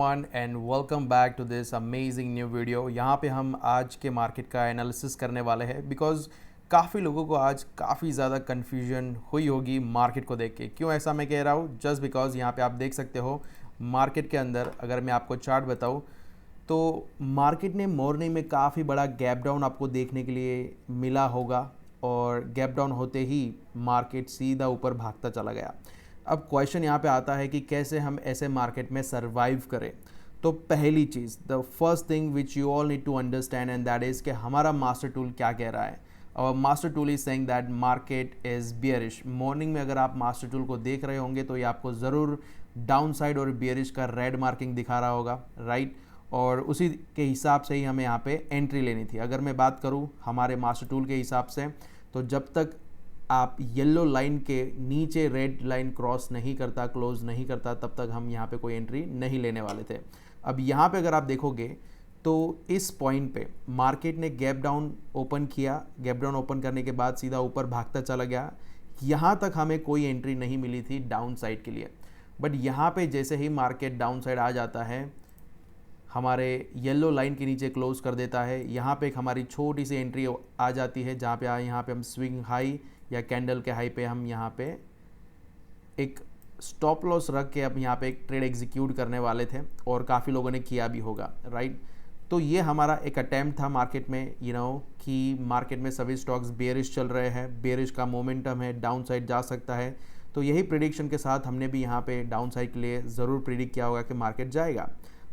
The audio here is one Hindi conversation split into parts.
And welcome back to this amazing new video. यहाँ पे हम आज के मार्केट का एनालिसिस करने वाले हैं बिकॉज काफ़ी लोगों को आज काफ़ी ज़्यादा कन्फ्यूजन हुई होगी मार्केट को देख के। क्यों ऐसा मैं कह रहा हूँ? जस्ट बिकॉज यहाँ पे आप देख सकते हो मार्केट के अंदर अगर मैं आपको चार्ट बताऊँ तो मार्केट ने मॉर्निंग में काफ़ी बड़ा गैप डाउन आपको देखने के लिए मिला होगा और गैप डाउन होते ही मार्केट सीधा ऊपर भागता चला गया। अब क्वेश्चन यहाँ पे आता है कि कैसे हम ऐसे मार्केट में सरवाइव करें। तो पहली चीज़, the first thing which you all need to understand and that is कि हमारा मास्टर टूल क्या कह रहा है। और master tool is saying that market is bearish. Morning में अगर आप मास्टर टूल को देख रहे होंगे तो ये आपको ज़रूर डाउन साइड और बियरिश का रेड मार्किंग दिखा रहा होगा, राइट। और उसी के हिसाब से ही हमें यहाँ पे एंट्री लेनी थी। अगर मैं बात करूँ हमारे मास्टर टूल के हिसाब से, तो जब तक आप येलो लाइन के नीचे रेड लाइन क्रॉस नहीं करता, क्लोज नहीं करता, तब तक हम यहाँ पे कोई एंट्री नहीं लेने वाले थे। अब यहाँ पे अगर आप देखोगे तो इस पॉइंट पे मार्केट ने गैप डाउन ओपन किया। गैप डाउन ओपन करने के बाद सीधा ऊपर भागता चला गया। यहाँ तक हमें कोई एंट्री नहीं मिली थी डाउन साइड के लिए। बट यहाँ पे जैसे ही मार्केट डाउन साइड आ जाता है, हमारे येलो लाइन के नीचे क्लोज कर देता है। यहाँ पे एक हमारी छोटी सी एंट्री आ जाती है जहाँ पे यहाँ पे हम स्विंग हाई या कैंडल के हाई पे हम यहाँ पे एक स्टॉप लॉस रख के अब यहाँ पे एक ट्रेड एग्जीक्यूट करने वाले थे और काफ़ी लोगों ने किया भी होगा, राइट। तो ये हमारा एक अटैम्प्ट था मार्केट में, कि मार्केट में सभी स्टॉक्स बेयरिश चल रहे हैं, बेयरिश का मोमेंटम है, डाउन साइड जा सकता है। तो यही प्रिडिक्शन के साथ हमने भी यहाँ पे डाउन साइड के लिए ज़रूर प्रिडिक्ट किया होगा कि मार्केट जाएगा।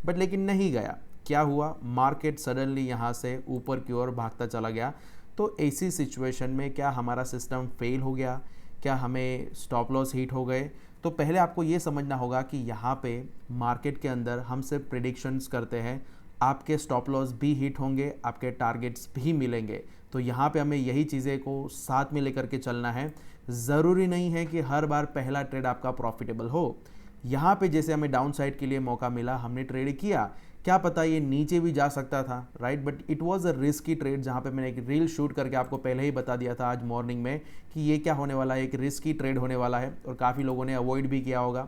बट लेकिन नहीं गया। क्या हुआ? मार्केट सडनली यहाँ से ऊपर की ओर भागता चला गया। तो ऐसी सिचुएशन में क्या हमारा सिस्टम फेल हो गया? क्या हमें स्टॉप लॉस हिट हो गए? तो पहले आपको ये समझना होगा कि यहाँ पे मार्केट के अंदर हम सिर्फ प्रेडिक्शंस करते हैं। आपके स्टॉप लॉस भी हिट होंगे, आपके टारगेट्स भी मिलेंगे। तो यहाँ पे हमें यही चीज़ें को साथ में लेकर के चलना है। ज़रूरी नहीं है कि हर बार पहला ट्रेड आपका प्रॉफिटेबल हो। यहाँ पे जैसे हमें डाउन साइड के लिए मौका मिला, हमने ट्रेड किया। क्या पता ये नीचे भी जा सकता था, right. But it was a risky trade, जहाँ पे मैंने एक रील शूट करके आपको पहले ही बता दिया था आज मॉर्निंग में कि ये क्या होने वाला है, एक रिस्की ट्रेड होने वाला है और काफ़ी लोगों ने अवॉइड भी किया होगा।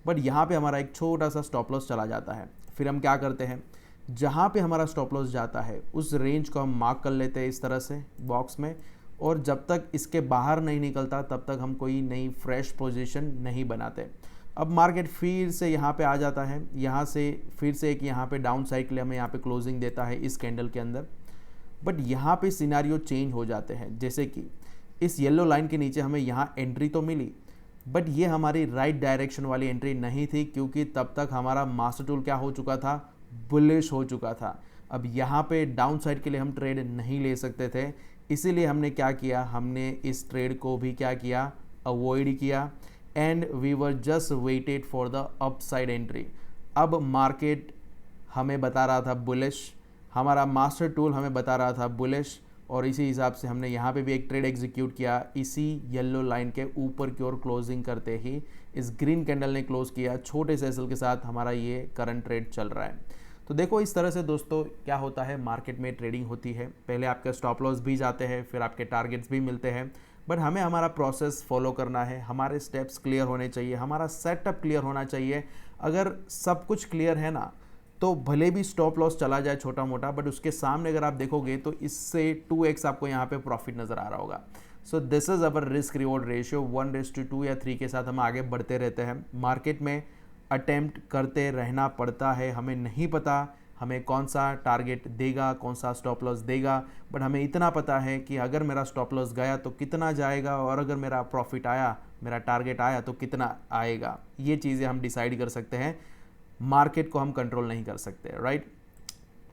बट यहाँ पे हमारा एक छोटा सा स्टॉप लॉस चला जाता है। फिर हम क्या करते हैं, जहाँ पे हमारा स्टॉप लॉस जाता है उस रेंज को हम मार्क कर लेते हैं इस तरह से बॉक्स में, और जब तक इसके बाहर नहीं निकलता तब तक हम कोई नई फ्रेश पोजीशन नहीं बनाते। अब मार्केट फिर से यहाँ पे आ जाता है, यहाँ से फिर से एक यहाँ पे डाउन साइड के लिए हमें यहाँ पे क्लोजिंग देता है इस कैंडल के अंदर। बट यहाँ पे सिनारियो चेंज हो जाते हैं। जैसे कि इस येलो लाइन के नीचे हमें यहाँ एंट्री तो मिली, बट ये हमारी राइट डायरेक्शन वाली एंट्री नहीं थी, क्योंकि तब तक हमारा मास्टर टूल क्या हो चुका था, बुलिश हो चुका था। अब यहाँ पे डाउन साइड के लिए हम ट्रेड नहीं ले सकते थे, इसीलिए हमने क्या किया, हमने इस ट्रेड को भी क्या किया, अवॉइड किया। And we were just waited for the upside entry. अब मार्केट हमें बता रहा था बुलिश, हमारा मास्टर टूल हमें बता रहा था बुलिश, और इसी हिसाब से हमने यहाँ पे भी एक ट्रेड एग्जीक्यूट किया। इसी येलो लाइन के ऊपर की ओर क्लोजिंग करते ही इस ग्रीन कैंडल ने क्लोज किया। छोटे से एसएल के साथ हमारा ये करंट ट्रेड चल रहा है। तो देखो इस तरह से दोस्तों क्या होता है, मार्केट में ट्रेडिंग होती है। पहले आपके स्टॉप लॉस भी जाते हैं, फिर आपके टारगेट्स भी मिलते हैं। बट हमें हमारा प्रोसेस फॉलो करना है, हमारे स्टेप्स क्लियर होने चाहिए, हमारा सेटअप क्लियर होना चाहिए। अगर सब कुछ क्लियर है ना, तो भले भी स्टॉप लॉस चला जाए छोटा मोटा, बट उसके सामने अगर आप देखोगे तो इससे 2x आपको यहाँ पे प्रॉफिट नज़र आ रहा होगा। So this is our risk reward ratio 1:2 या 3 के साथ हम आगे बढ़ते रहते हैं। मार्केट में अटेम्प्ट करते रहना पड़ता है। हमें नहीं पता हमें कौन सा टारगेट देगा, कौन सा स्टॉप लॉस देगा, बट हमें इतना पता है कि अगर मेरा स्टॉप लॉस गया तो कितना जाएगा, और अगर मेरा प्रॉफिट आया, मेरा टारगेट आया तो कितना आएगा। ये चीज़ें हम डिसाइड कर सकते हैं, मार्केट को हम कंट्रोल नहीं कर सकते, राइट।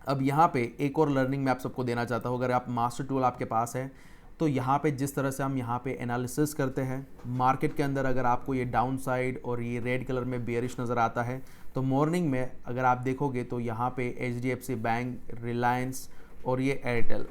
अब यहाँ पे एक और लर्निंग मैं आप सबको देना चाहता हूँ। अगर आप मास्टर टूल आपके पास है तो यहाँ पे जिस तरह से हम यहाँ पे एनालिसिस करते हैं मार्केट के अंदर, अगर आपको ये डाउन साइड और ये रेड कलर में बेयरिश नज़र आता है, तो मॉर्निंग में अगर आप देखोगे तो यहाँ पे HDFC बैंक, रिलायंस और ये एयरटेल,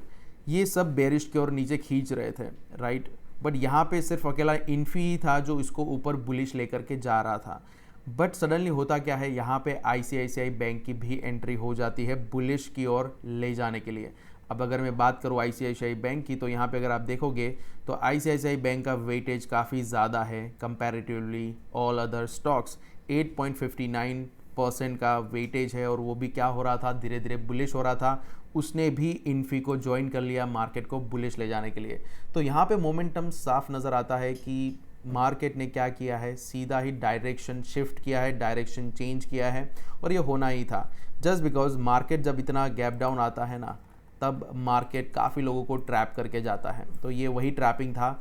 ये सब बेयरिश की ओर नीचे खींच रहे थे, राइट। बट यहाँ पे सिर्फ अकेला इन्फी ही था जो इसको ऊपर बुलिश लेकर के जा रहा था। बट सडनली होता क्या है, यहाँ पे ICICI बैंक की भी एंट्री हो जाती है बुलिश की ओर ले जाने के लिए। अब अगर मैं बात करूँ ICICI बैंक की, तो यहाँ पे अगर आप देखोगे तो ICICI बैंक का वेटेज काफ़ी ज़्यादा है comparatively all other stocks. 8.59 percent का वेटेज है और वो भी क्या हो रहा था, धीरे धीरे बुलिश हो रहा था, उसने भी इन्फी को ज्वाइन कर लिया मार्केट को बुलिश ले जाने के लिए। तो यहाँ पे मोमेंटम साफ नज़र आता है कि मार्केट ने क्या किया है, सीधा ही डायरेक्शन शिफ्ट किया है, डायरेक्शन चेंज किया है, और ये होना ही था। जस्ट बिकॉज मार्केट जब इतना गैप डाउन आता है ना, तब मार्केट काफ़ी लोगों को ट्रैप करके जाता है। तो ये वही ट्रैपिंग था,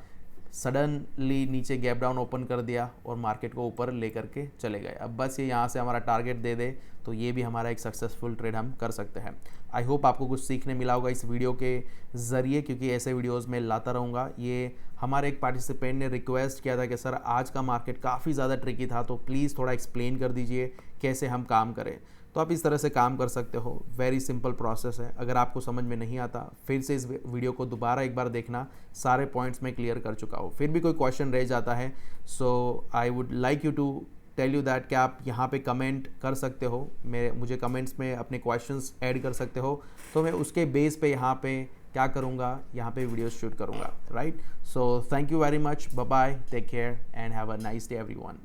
सडनली नीचे गैप डाउन ओपन कर दिया और मार्केट को ऊपर ले करके चले गए। अब बस ये यहाँ से हमारा टारगेट दे दे तो ये भी हमारा एक सक्सेसफुल ट्रेड हम कर सकते हैं। आई होप आपको कुछ सीखने मिला होगा इस वीडियो के ज़रिए, क्योंकि ऐसे वीडियोस मैं लाता रहूँगा। ये हमारे एक पार्टिसिपेंट ने रिक्वेस्ट किया था कि सर आज का मार्केट काफ़ी ज़्यादा ट्रिकी था, तो प्लीज़ थोड़ा एक्सप्लेन कर दीजिए कैसे हम काम करें। तो आप इस तरह से काम कर सकते हो, वेरी सिंपल प्रोसेस है। अगर आपको समझ में नहीं आता फिर से इस वीडियो को दोबारा एक बार देखना, सारे पॉइंट्स मैं क्लियर कर चुका हूँ। फिर भी कोई क्वेश्चन रह जाता है, so I would like you to tell you that कि आप यहाँ पे कमेंट कर सकते हो, मुझे कमेंट्स में अपने क्वेश्चंस ऐड कर सकते हो, तो मैं उसके बेस पे यहाँ पे क्या करूँगा, यहाँ पे वीडियोस शूट करूँगा, right. So thank you very much, bye bye, take care and have a nice day everyone.